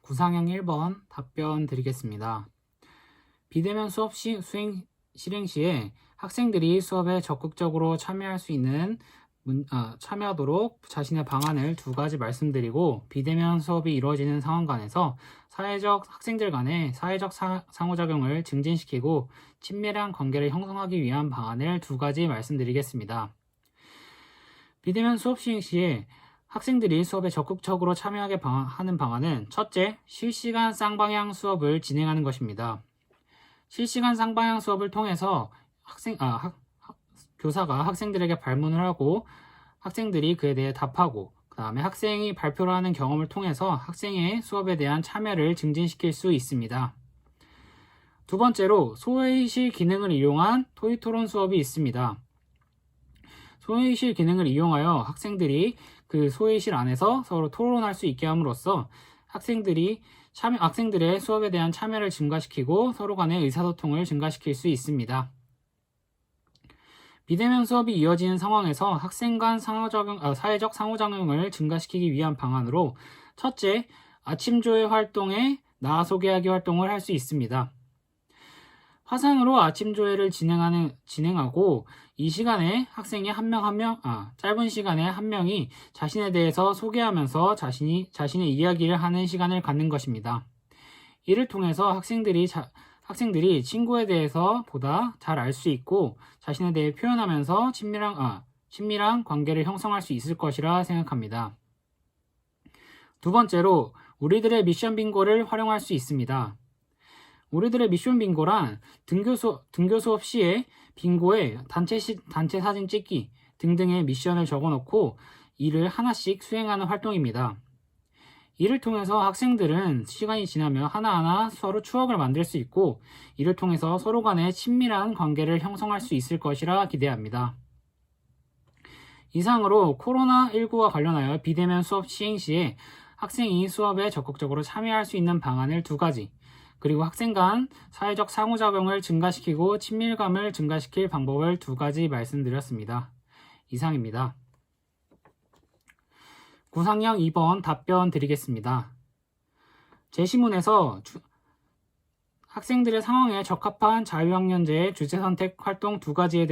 구상형 1번 답변 드리겠습니다. 비대면 수업 실행 시에 학생들이 수업에 적극적으로 참여할 수 있는 참여하도록 자신의 방안을 두 가지 말씀드리고, 비대면 수업이 이루어지는 상황간에서 학생들 간의 사회적 상호작용을 증진시키고 친밀한 관계를 형성하기 위한 방안을 두 가지 말씀드리겠습니다. 비대면 수업 시행 시에 학생들이 수업에 적극적으로 참여하게 하는 방안은, 첫째, 실시간 쌍방향 수업을 진행하는 것입니다. 실시간 쌍방향 수업을 통해서 교사가 학생들에게 발문을 하고 학생들이 그에 대해 답하고, 그 다음에 학생이 발표를 하는 경험을 통해서 학생의 수업에 대한 참여를 증진시킬 수 있습니다. 두 번째로, 소회의실 기능을 이용한 토의토론 수업이 있습니다. 소회의실 기능을 이용하여 학생들이 그 소회의실 안에서 서로 토론할 수 있게 함으로써 학생들의 수업에 대한 참여를 증가시키고 서로 간의 의사소통을 증가시킬 수 있습니다. 비대면 수업이 이어지는 상황에서 학생 간 사회적 상호작용을 증가시키기 위한 방안으로, 첫째, 아침조회 활동에 나 소개하기 활동을 할 수 있습니다. 화상으로 아침조회를 진행하고, 이 시간에 학생이 짧은 시간에 한 명이 자신에 대해서 소개하면서 자신의 이야기를 하는 시간을 갖는 것입니다. 이를 통해서 학생들이 친구에 대해서 보다 잘 알 수 있고 자신에 대해 표현하면서 친밀한 관계를 형성할 수 있을 것이라 생각합니다. 두 번째로, 우리들의 미션 빙고를 활용할 수 있습니다. 우리들의 미션 빙고란 등교 수업 시에 빙고에 단체 사진 찍기 등등의 미션을 적어놓고 이를 하나씩 수행하는 활동입니다. 이를 통해서 학생들은 시간이 지나면 하나하나 서로 추억을 만들 수 있고, 이를 통해서 서로 간의 친밀한 관계를 형성할 수 있을 것이라 기대합니다. 이상으로 코로나19와 관련하여 비대면 수업 시행 시에 학생이 수업에 적극적으로 참여할 수 있는 방안을 두 가지, 그리고 학생 간 사회적 상호작용을 증가시키고 친밀감을 증가시킬 방법을 두 가지 말씀드렸습니다. 이상입니다. 구상형 2번 답변 드리겠습니다. 제시문에서 학생들의 상황에 적합한 자유학년제의 주체선택 활동 두 가지,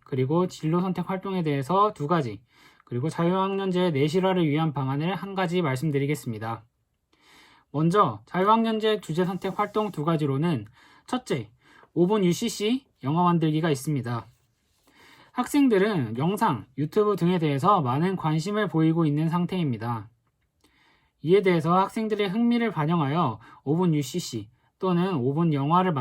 그리고 진로선택 활동에 대해서 두 가지, 그리고 자유학년제 내실화를 위한 방안을 한 가지 말씀드리겠습니다. 먼저 자유학년제 주제선택 활동 두 가지로는, 첫째, 5분 UCC 영화 만들기가 있습니다. 학생들은 영상, 유튜브 등에 대해서 많은 관심을 보이고 있는 상태입니다. 이에 대해서 학생들의 흥미를 반영하여 5분 UCC 또는 5분 영화를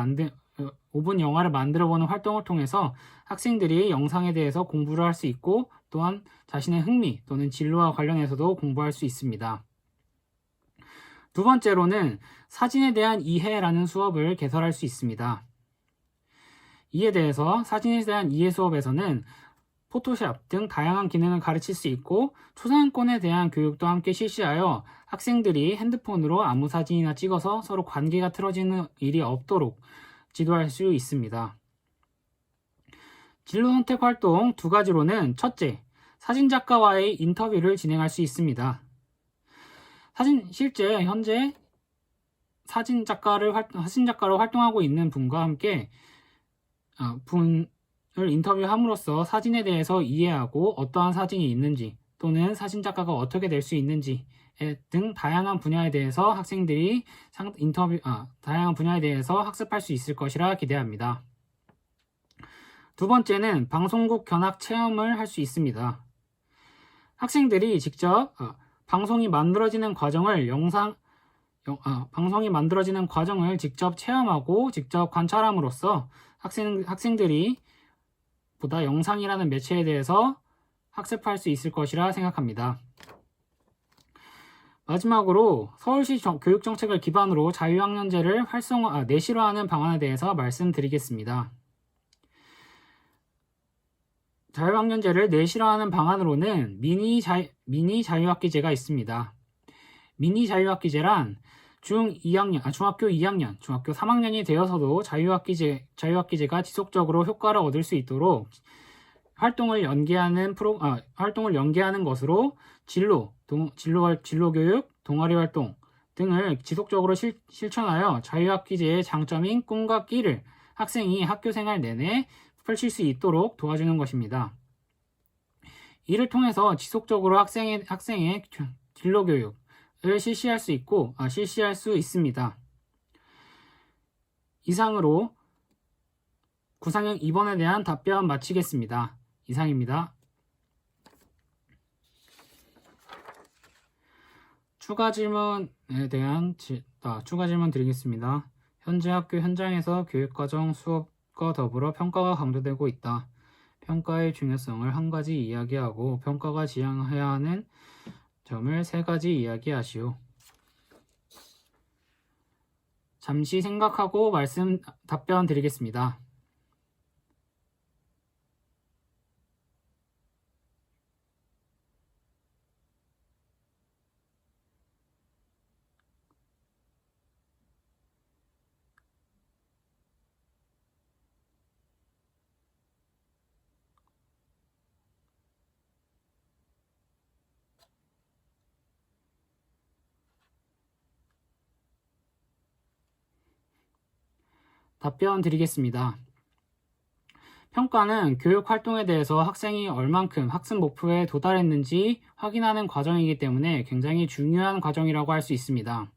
만들어보는 활동을 통해서 학생들이 영상에 대해서 공부를 할 수 있고, 또한 자신의 흥미 또는 진로와 관련해서도 공부할 수 있습니다. 두 번째로는 사진에 대한 이해라는 수업을 개설할 수 있습니다. 이에 대해서 사진에 대한 이해 수업에서는 포토샵 등 다양한 기능을 가르칠 수 있고, 초상권에 대한 교육도 함께 실시하여 학생들이 핸드폰으로 아무 사진이나 찍어서 서로 관계가 틀어지는 일이 없도록 지도할 수 있습니다. 진로 선택 활동 두 가지로는, 첫째, 사진작가와의 인터뷰를 진행할 수 있습니다. 현재 사진작가로 활동하고 있는 분과 함께 분을 인터뷰함으로써 사진에 대해서 이해하고 어떠한 사진이 있는지, 또는 사진작가가 어떻게 될 수 있는지 등 다양한 분야에 대해서 학습할 수 있을 것이라 기대합니다. 두 번째는 방송국 견학 체험을 할 수 있습니다. 학생들이 직접 방송이 만들어지는 과정을 직접 체험하고 직접 관찰함으로써 학생들이 보다 영상이라는 매체에 대해서 학습할 수 있을 것이라 생각합니다. 마지막으로 서울시 교육정책을 기반으로 자유학년제를 내실화하는 방안에 대해서 말씀드리겠습니다. 자유학년제를 내실화하는 방안으로는 미니 자유학기제가 있습니다. 미니 자유학기제란 중학교 3학년이 되어서도 자유학기제가 지속적으로 효과를 얻을 수 있도록 활동을 연계하는 것으로 진로 교육, 동아리 활동, 등을 지속적으로 실천하여 자유학기제의 장점인 꿈과 끼를 학생이 학교생활 내내 펼칠 수 있도록 도와주는 것입니다. 이를 통해서 지속적으로 학생의 진로교육을 실시할 수 있습니다. 이상으로 구상형 2번에 대한 답변 마치겠습니다. 이상입니다. 추가 질문 드리겠습니다. 현재 학교 현장에서 교육과정 수업과 더불어 평가가 강조되고 있다. 평가의 중요성을 한 가지 이야기하고 평가가 지향해야 하는 점을 3가지 이야기하시오. 잠시 생각하고 답변 드리겠습니다. 답변 드리겠습니다. 평가는 교육 활동에 대해서 학생이 얼만큼 학습 목표에 도달했는지 확인하는 과정이기 때문에 굉장히 중요한 과정이라고 할 수 있습니다.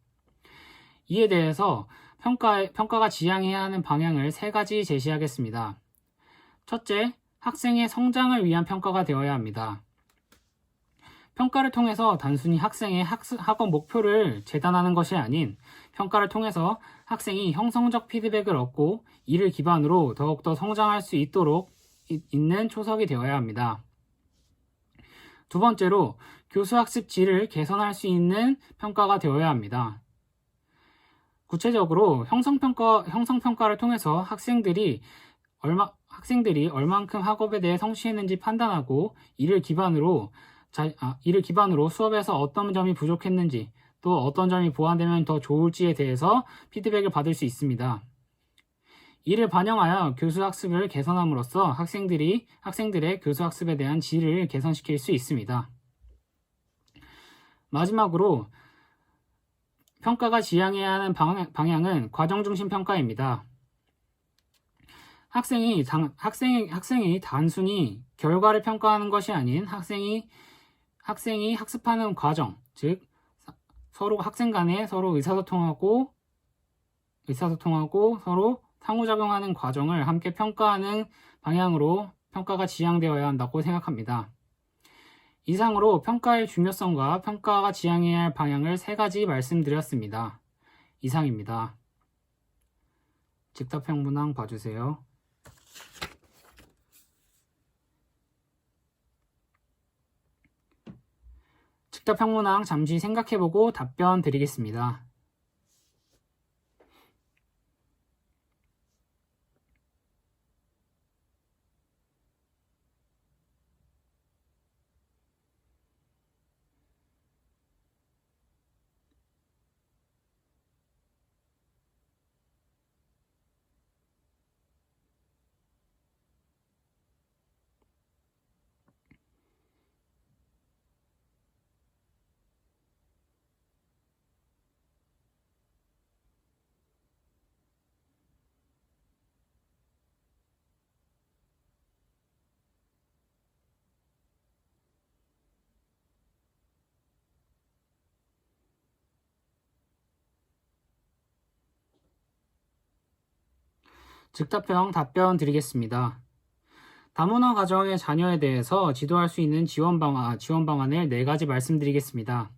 이에 대해서 평가가 지향해야 하는 방향을 3가지 제시하겠습니다. 첫째, 학생의 성장을 위한 평가가 되어야 합니다. 평가를 통해서 단순히 학생의 학업 목표를 재단하는 것이 아닌 평가를 통해서 학생이 형성적 피드백을 얻고 이를 기반으로 더욱더 성장할 수 있도록 있는 초석이 되어야 합니다. 두 번째로 교수 학습 질을 개선할 수 있는 평가가 되어야 합니다. 구체적으로 형성평가를 통해서 학생들이 얼만큼 학업에 대해 성취했는지 판단하고 이를 기반으로 수업에서 어떤 점이 부족했는지 또 어떤 점이 보완되면 더 좋을지에 대해서 피드백을 받을 수 있습니다. 이를 반영하여 교수 학습을 개선함으로써 학생들의 교수 학습에 대한 질을 개선시킬 수 있습니다. 마지막으로 평가가 지향해야 하는 방향은 과정중심 평가입니다. 학생이 단순히 결과를 평가하는 것이 아닌 학생이 학습하는 과정, 즉 학생 간에 서로 의사소통하고 서로 상호작용하는 과정을 함께 평가하는 방향으로 평가가 지향되어야 한다고 생각합니다. 이상으로 평가의 중요성과 평가가 지향해야 할 방향을 3가지 말씀드렸습니다. 이상입니다. 즉답형 문항 봐주세요. 즉답형 문항 잠시 생각해보고 답변 드리겠습니다. 즉답형 답변 드리겠습니다. 다문화 가정의 자녀에 대해서 지도할 수 있는 지원 방안을 4가지 말씀드리겠습니다.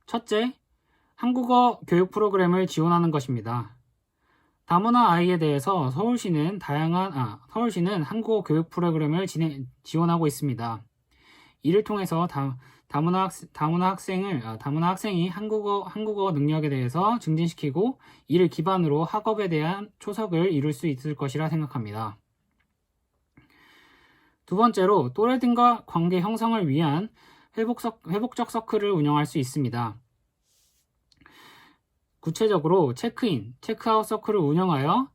첫째, 한국어 교육 프로그램을 지원하는 것입니다. 다문화 아이에 대해서 서울시는 한국어 교육 프로그램을 지원하고 있습니다. 이를 통해서 다문화 학생이 한국어 능력에 대해서 증진시키고 이를 기반으로 학업에 대한 초석을 이룰 수 있을 것이라 생각합니다. 두 번째로 또래들과 관계 형성을 위한 회복적 서클을 운영할 수 있습니다. 구체적으로 체크아웃 서클을 운영하여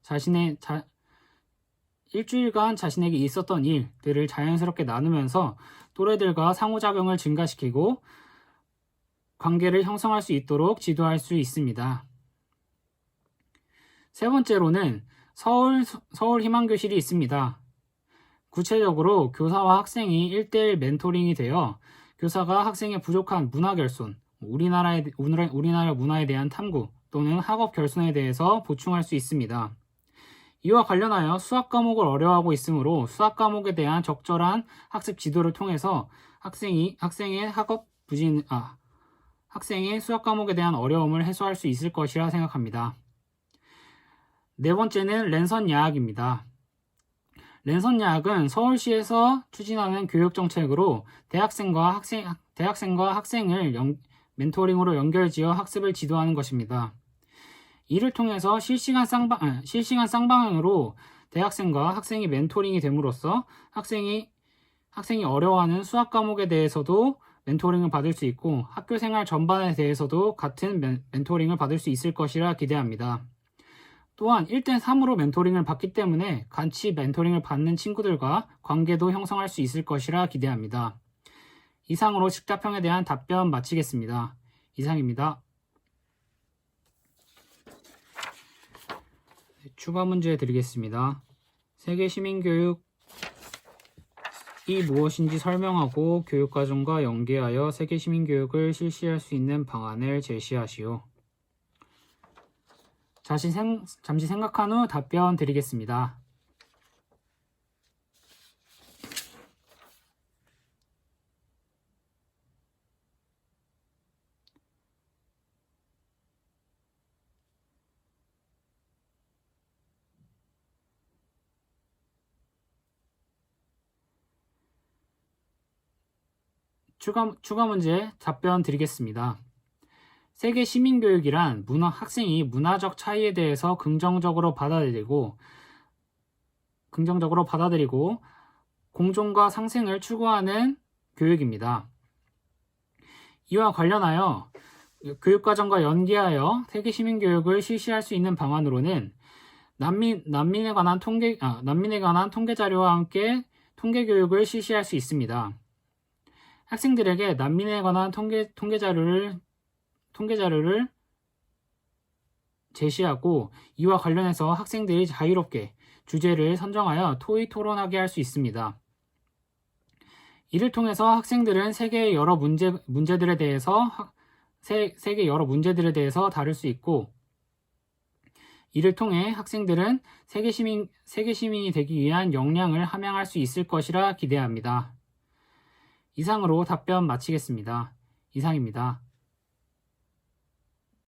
일주일간 자신에게 있었던 일들을 자연스럽게 나누면서 또래들과 상호작용을 증가시키고 관계를 형성할 수 있도록 지도할 수 있습니다. 세 번째로는 서울 희망교실이 있습니다. 구체적으로 교사와 학생이 1대1 멘토링이 되어 교사가 학생의 부족한 문화 결손, 우리나라 문화에 대한 탐구 또는 학업 결손에 대해서 보충할 수 있습니다. 이와 관련하여 수학 과목을 어려워하고 있으므로 수학 과목에 대한 적절한 학습 지도를 통해서 학생의 수학 과목에 대한 어려움을 해소할 수 있을 것이라 생각합니다. 네 번째는 랜선 야학입니다. 랜선 야학은 서울시에서 추진하는 교육정책으로 대학생과 학생을 멘토링으로 연결지어 학습을 지도하는 것입니다. 이를 통해서 실시간 쌍방향으로 대학생과 학생이 멘토링이 됨으로써 학생이 어려워하는 수학 과목에 대해서도 멘토링을 받을 수 있고 학교 생활 전반에 대해서도 같은 멘토링을 받을 수 있을 것이라 기대합니다. 또한 1대3으로 멘토링을 받기 때문에 같이 멘토링을 받는 친구들과 관계도 형성할 수 있을 것이라 기대합니다. 이상으로 직답형에 대한 답변 마치겠습니다. 이상입니다. 추가 문제 드리겠습니다. 세계 시민교육이 무엇인지 설명하고 교육과정과 연계하여 세계 시민교육을 실시할 수 있는 방안을 제시하시오. 잠시 생각한 후 답변 드리겠습니다. 추가 문제 답변 드리겠습니다. 세계 시민교육이란 학생이 문화적 차이에 대해서 긍정적으로 받아들이고 공존과 상생을 추구하는 교육입니다. 이와 관련하여 교육과정과 연계하여 세계 시민교육을 실시할 수 있는 방안으로는 난민에 관한 통계 자료와 함께 통계 교육을 실시할 수 있습니다. 학생들에게 난민에 관한 통계 자료를 제시하고 이와 관련해서 학생들이 자유롭게 주제를 선정하여 토의 토론하게 할 수 있습니다. 이를 통해서 학생들은 세계의 여러 문제들에 대해서 다룰 수 있고 이를 통해 학생들은 세계 시민이 되기 위한 역량을 함양할 수 있을 것이라 기대합니다. 이상으로 답변 마치겠습니다. 이상입니다.